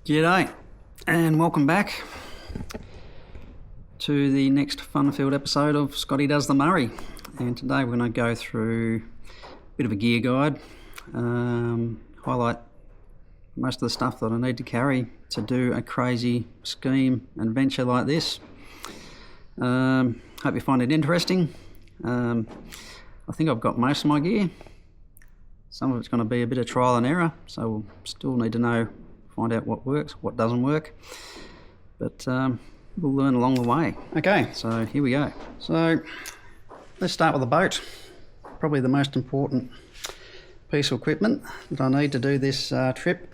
G'day and welcome back to the next fun-filled episode of Scotty Does the Murray, and today we're going to go through a bit of a gear guide, highlight most of the stuff that I need to carry to do a crazy scheme adventure like this. Hope you find it interesting. I think I've got most of my gear. Some of it's going to be a bit of trial and error, so we'll still need to find out what works, what doesn't work, but we'll learn along the way. Okay, so here we go. So let's start with the boat. Probably the most important piece of equipment that I need to do this trip.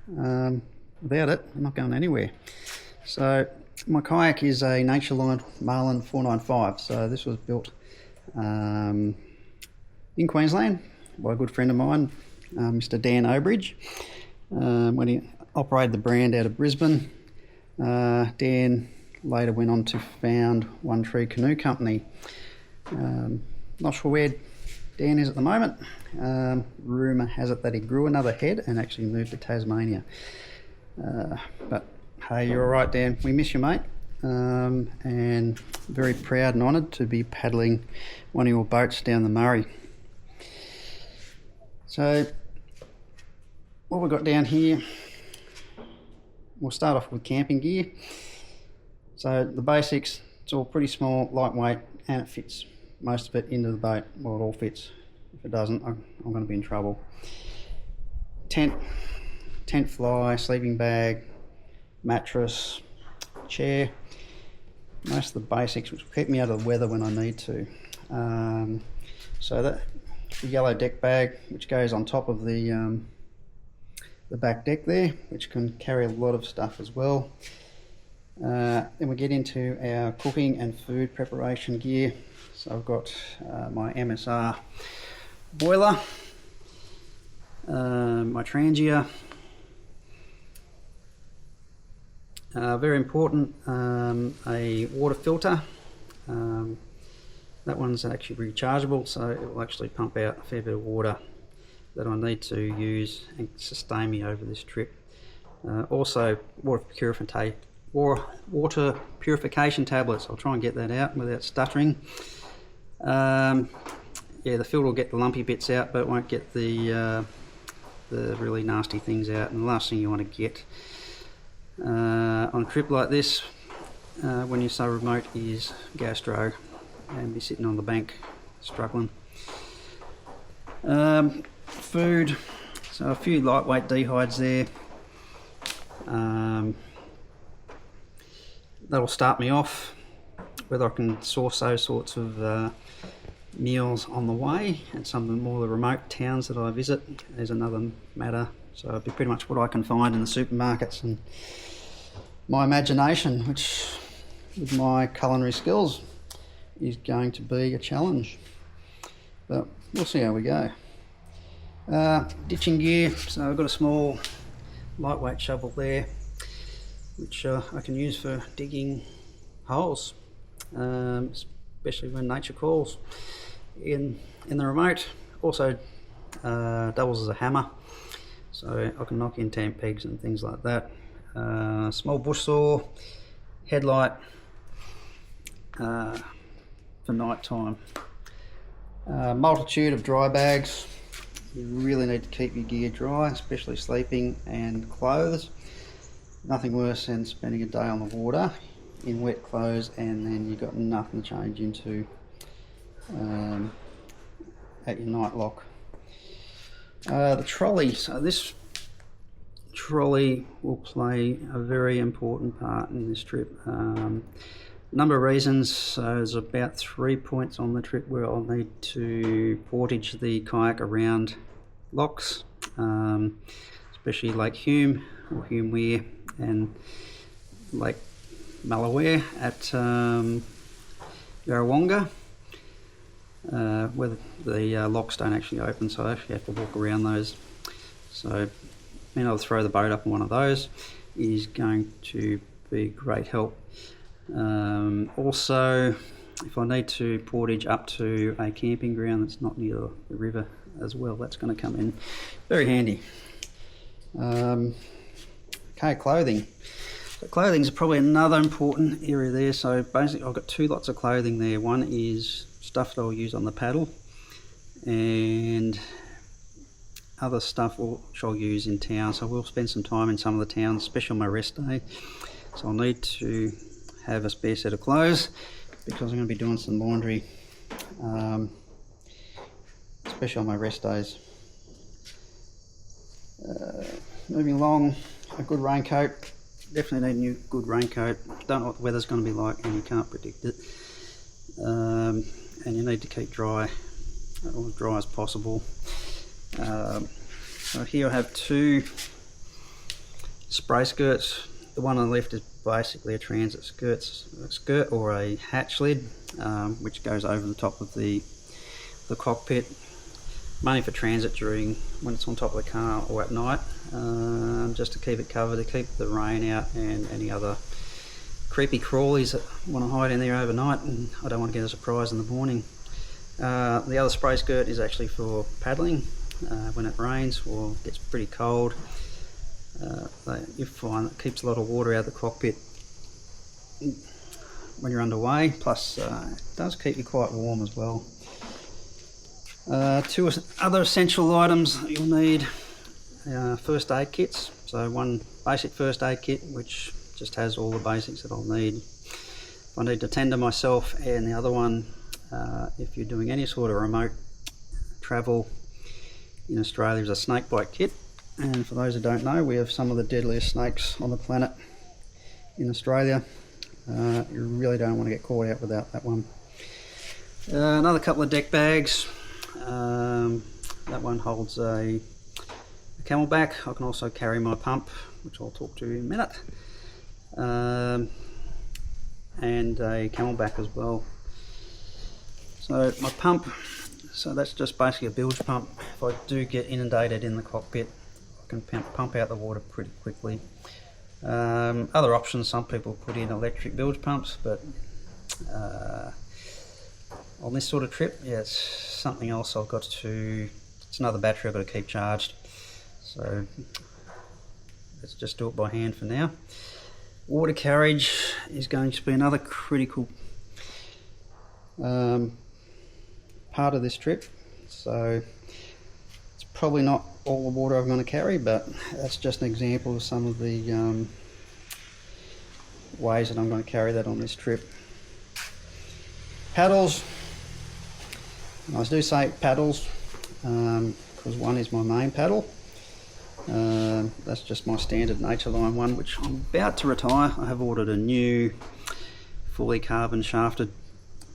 Without it, I'm not going anywhere. So my kayak is a Natureline Marlin 495. So this was built in Queensland by a good friend of mine, Mr. Dan Obridge. When he operated the brand out of Brisbane, Dan later went on to found One Tree Canoe Company. Not sure where Dan is at the moment. Rumour has it that he grew another head and actually moved to Tasmania. But hey, you're all right, Dan. We miss you, mate. And very proud and honoured to be paddling one of your boats down the Murray. So what we've got down here, we'll start off with camping gear. So the basics, it's all pretty small, lightweight, and it fits most of it into the boat. Well, it all fits. If it doesn't, I'm going to be in trouble. Tent fly, sleeping bag, mattress, chair, most of the basics which will keep me out of the weather when I need to. So that the yellow deck bag, which goes on top of the back deck there, which can carry a lot of stuff as well. Then we get into our cooking and food preparation gear. So I've got my MSR boiler, my Trangia, very important, a water filter. That one's actually rechargeable, so it will actually pump out a fair bit of water that I need to use and sustain me over this trip. Also, water purification tablets. I'll try and get that out without stuttering. Yeah, the filter will get the lumpy bits out, but it won't get the really nasty things out. And the last thing you want to get on a trip like this, when you're so remote, is gastro and be sitting on the bank struggling. Food, so a few lightweight dehydes there. That'll start me off. Whether I can source those sorts of meals on the way and some of the more remote towns that I visit is another matter. So it'll be pretty much what I can find in the supermarkets and my imagination, which with my culinary skills is going to be a challenge. But we'll see how we go. Ditching gear, so I've got a small lightweight shovel there which I can use for digging holes, especially when nature calls in the remote. Also doubles as a hammer, so I can knock in tent pegs and things like that. Small bush saw, headlight for night time. Multitude of dry bags. You really need to keep your gear dry, especially sleeping and clothes. Nothing worse than spending a day on the water in wet clothes and then you've got nothing to change into at your night lock. The trolley. So this trolley will play a very important part in this trip. Number of reasons. So there's about 3 points on the trip where I'll need to portage the kayak around locks, especially Lake Hume or Hume Weir and Lake Malaware at Yarrawonga, where the locks don't actually open, so you have to walk around those. So being able to throw the boat up on one of those is going to be great help. Also, if I need to portage up to a camping ground that's not near the river as well, that's going to come in very handy. Okay, clothing. So clothing is probably another important area there. So basically I've got two lots of clothing there. One is stuff that I'll use on the paddle, and other stuff which I'll use in town. So we'll spend some time in some of the towns, especially on my rest day. So I'll need to have a spare set of clothes because I'm going to be doing some laundry, especially on my rest days. Moving along, a good raincoat. Definitely need a new good raincoat. Don't know what the weather's going to be like and you can't predict it. And you need to keep dry, or as dry as possible. So here I have two spray skirts. The one on the left is basically a transit skirt or a hatch lid, which goes over the top of the cockpit, mainly for transit during when it's on top of the car or at night, just to keep it covered, to keep the rain out and any other creepy crawlies that want to hide in there overnight, and I don't want to get a surprise in the morning. The other spray skirt is actually for paddling when it rains or gets pretty cold. You find it keeps a lot of water out of the cockpit when you're underway, plus it does keep you quite warm as well. Two other essential items that you'll need: first aid kits. So one basic first aid kit which just has all the basics that I'll need if I need to tend to myself, and the other one if you're doing any sort of remote travel in Australia is a snake bite kit. And for those who don't know, we have some of the deadliest snakes on the planet in Australia. You really don't want to get caught out without that one. Another couple of deck bags. That one holds a Camelback. I can also carry my pump, which I'll talk to in a minute, and a Camelback as well. So my pump, so that's just basically a bilge pump. If I do get inundated in the cockpit, I can pump out the water pretty quickly. Other options, some people put in electric bilge pumps, but on this sort of trip, yeah, it's something else it's another battery I've got to keep charged. So let's just do it by hand for now. Water carriage is going to be another critical part of this trip. So it's probably not all the water I'm going to carry, but that's just an example of some of the ways that I'm going to carry that on this trip. Paddles. I do say paddles because one is my main paddle. That's just my standard Natureline one, which I'm about to retire. I have ordered a new fully carbon shafted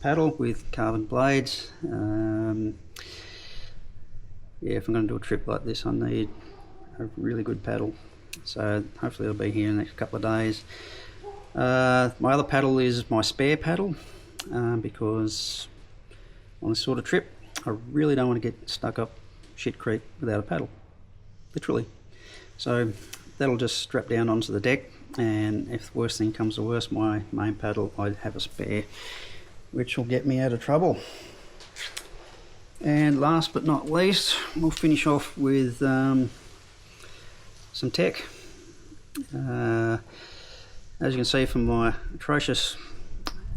paddle with carbon blades. Yeah, if I'm going to do a trip like this, I need a really good paddle. So hopefully it'll be here in the next couple of days. My other paddle is my spare paddle, because on this sort of trip I really don't want to get stuck up shit creek without a paddle, literally. So that'll just strap down onto the deck, and if the worst thing comes to worst, my main paddle, I have a spare, which will get me out of trouble. And last but not least, we'll finish off with some tech. As you can see from my atrocious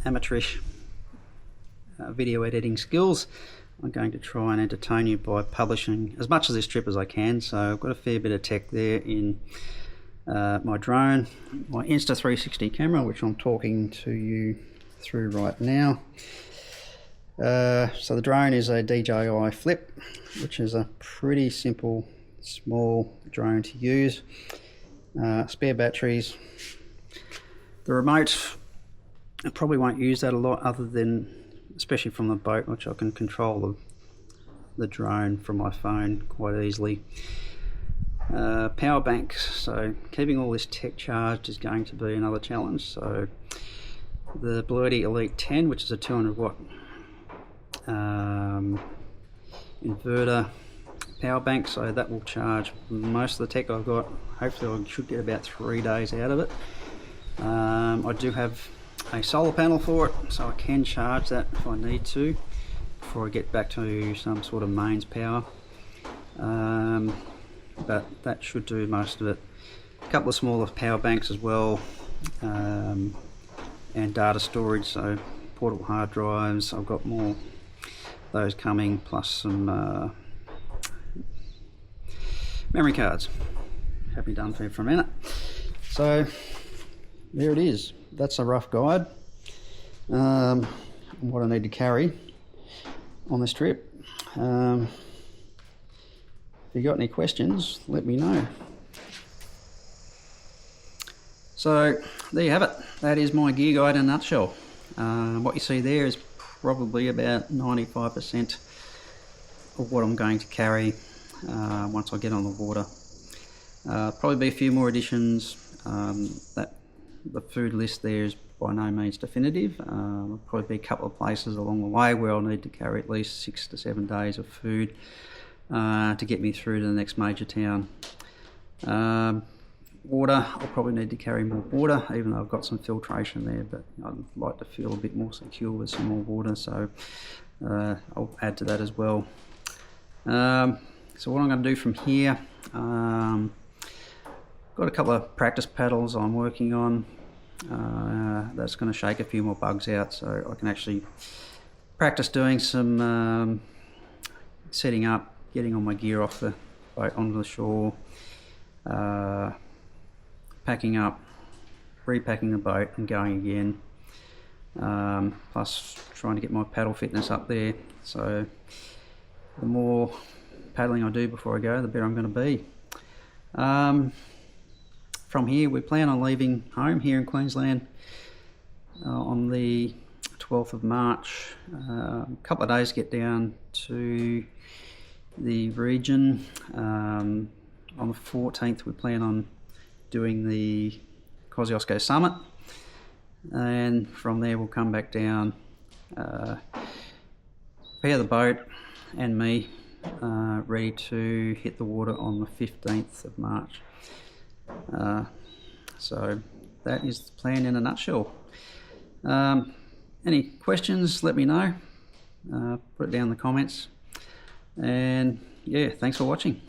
amateurish video editing skills, I'm going to try and entertain you by publishing as much of this trip as I can. So I've got a fair bit of tech there in my drone, my Insta360 camera, which I'm talking to you through right now. So the drone is a DJI Flip, which is a pretty simple, small drone to use. Spare batteries. The remote, I probably won't use that a lot, other than, especially from the boat, which I can control the drone from my phone quite easily. Power banks, so keeping all this tech charged is going to be another challenge. So the Bluety Elite 10, which is a 200 watt inverter power bank, so that will charge most of the tech I've got. Hopefully I should get about 3 days out of it. I do have a solar panel for it, so I can charge that if I need to before I get back to some sort of mains power, but that should do most of it. couple of smaller power banks as well, and data storage, so portable hard drives. I've got more those coming, plus some memory cards. Have me done for a minute. So there it is. That's a rough guide. What I need to carry on this trip. If you got any questions, let me know. So there you have it. That is my gear guide in a nutshell. What you see there is probably about 95% of what I'm going to carry once I get on the water. Probably be a few more additions. That the food list there is by no means definitive. There'll probably be a couple of places along the way where I'll need to carry at least 6 to 7 days of food to get me through to the next major town. Water, I'll probably need to carry more water, even though I've got some filtration there, but I'd like to feel a bit more secure with some more water, so I'll add to that as well. So what I'm going to do from here, got a couple of practice paddles I'm working on. That's going to shake a few more bugs out, so I can actually practice doing some setting up, getting all my gear off the boat onto the shore, packing up, repacking the boat and going again, plus trying to get my paddle fitness up there. So the more paddling I do before I go, the better I'm going to be. From here we plan on leaving home here in Queensland on the 12th of March. A couple of days to get down to the region. On the 14th we plan on doing the Kosciuszko Summit, and from there we'll come back down, prepare the boat and me ready to hit the water on the 15th of March. So that is the plan in a nutshell. Any questions, let me know. Put it down in the comments, and yeah, thanks for watching.